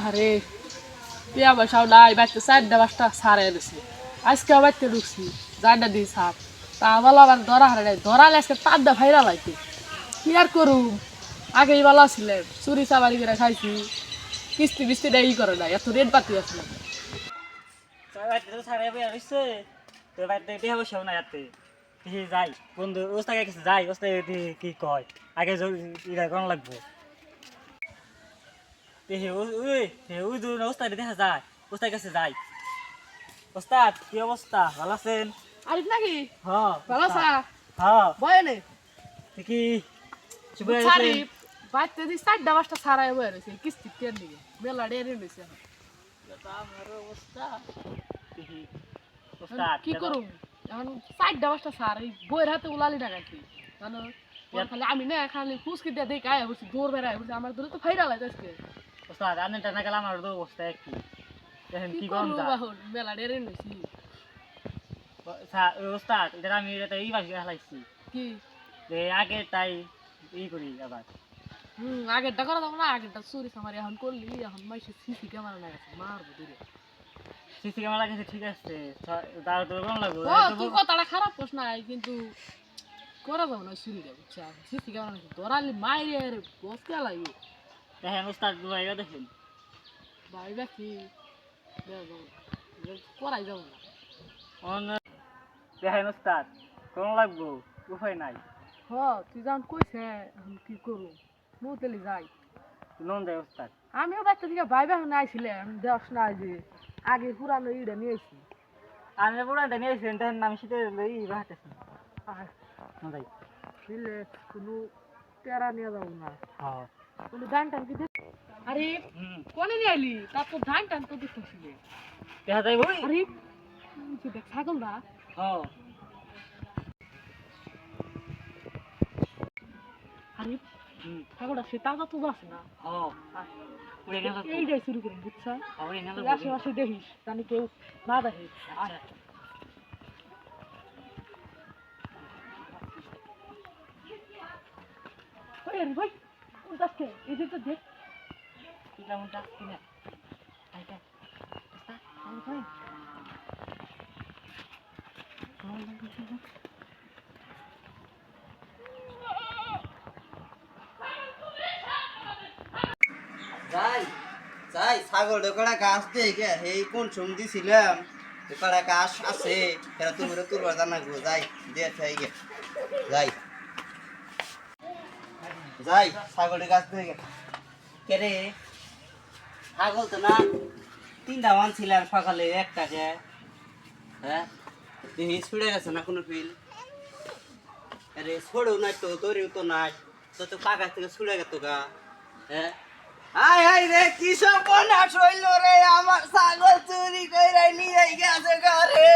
আরে টিয়া পয়সাও নাই, বাড়িতে 4টা 5টা সারে দিছে। আজকেও বাড়িতে ঢুকছি, 4টা দিয়ে সার। তা বলো আবার ধরা হারে নাই, ধরালে আজকে 4টা ভাইরা লাইতে। কি আর করুম, আগেই ভালো ছিলেন, চুরি চাবারি করে খাইছি, কিস্তি বিস্তিটা ই করে না, এত রেট বাতি আসলাম। তোর বাড়িতে তো সারা বইয়া রইছে, তোর বাড়িতে টিয়া পয়সাও নাই হাতে। যাই বন্ধু ওস্তাদ কাছে যাই, ওস্তাদ কি কয় আগে ইটা কোন লাগবো। ওই দূর ওস্তাদ দেখা যায়, ওস্তাদ কাছে যাই। ওস্তাদ কি অবস্থা, ভালো আছেন? আরিফ নাকি? হ্যাঁ ভালো আছা? হ্যাঁ বয়নে কি সারি বাড়িতে দিয়ে 4টা 5টা সারাই বয়ে রয়েছে, কিস্তি কেন দিকে মেলা ডেরে রয়েছে। আমার অবস্থা ওস্তাদ কি করুম এখন, 4টা 5টা সার এই বইয়ের হাতে উলালি টাকাইছি জানো। খালি আমি না খালি ফুসকি দিয়ে দেখে আয়া বলছি, দৌড় বেড়ায় বলছি, আমার দূরে তো ফাইরা লাগে আজকে। ওস্তাদ আনেন টানা গেলে আমার তো অবস্থা একই, দেখেন কি কি কম করবো যায়। এখন, মেলা ডেরে রয়েছি। ওস্তাদ এটা আমি এটা এই বাসি হেলাইছি কি যে আগে তাই ই করি আবার। আগেরটা করা যাবো না, আগেরটা চুরি সামারি এখন করলি, এখন মাইসে সিসি ক্যামেরা লাগাচ্ছে, মারবো দূরে। সিসি ক্যামেরা লাগাইছে ঠিক আছে, তার তো কোন লাগবে। ও তুই কথাটা খারাপ কোস নাই, কিন্তু করা যাবো না চুরিটা, বুঝছা? সিসি ক্যামেরা নাকি ধরালি মাইরে বসতে লাগবে। দেখেন ওস্তাদ ভাইরা দেখেন ভাইবা কি করাই যাবো না। দেখেন ওস্তাদ কোন লাগবো, উপায় নাই। হ তুই যখন কইছে এখন কি করবো, নৌতেলি যাই। লোন দেয় ওস্তাদ। আমিও বাচ্চা থেকে ভাইবা এখন আইছিলাম, দেখ না যে আগে পুরানো ইটা নিয়েছি। আমি পুরানটা নিয়েছেন, দেখেন আমি শীতে এই বাহাতেছি আর ভাই। দিলে কোনো তেরা নিয়ে যাবো না, হ্যাঁ কোনো ধান টান কি দেখ। আরে কোনে নিয়ে আইলি, তারপর ধান টান তো দেখতেছিলি। দেখা যায় বই। আরে দেখ ছাগল দা। হ্যাঁ আরে ছাগলটা সে তাজা তো আছে না। হ্যাঁ উড়ে গেল তো। এইটাই শুরু করি, বুঝছা? উড়ে গেল তুই আশেপাশে দেখিস, জানি কেউ না দেখে। আচ্ছা ওই আরে ভাই, কোন গাছকে এই যে তো দেখ। কি কেমন কাজ কিনা আইটা আরে ভাই যাই যাই ছাগল কড়া গাছ দিয়ে গে এই কোন সম দিছিলাম কড়া গাছ আছে এরা তুমি তুলবার জানাগো যাই দিয়ে থাই গে যাই যাই ছাগলের গাছ দিয়ে গে কে রে ছাগল তো না 3টা আনছিলাম সকালে একটাকে হ্যাঁ দেখি ছুড়ে গেছে না কোনো ফিল আরে ছড়েও নাই তো তোরেও তো নাই তো তো কাগজ থেকে ছুড়ে গেত গা হ্যাঁ আই আই রে কি সর্বনাশ হইল রে আমার ছাগল চুরি কইরা নিয়ে গেছে ঘরে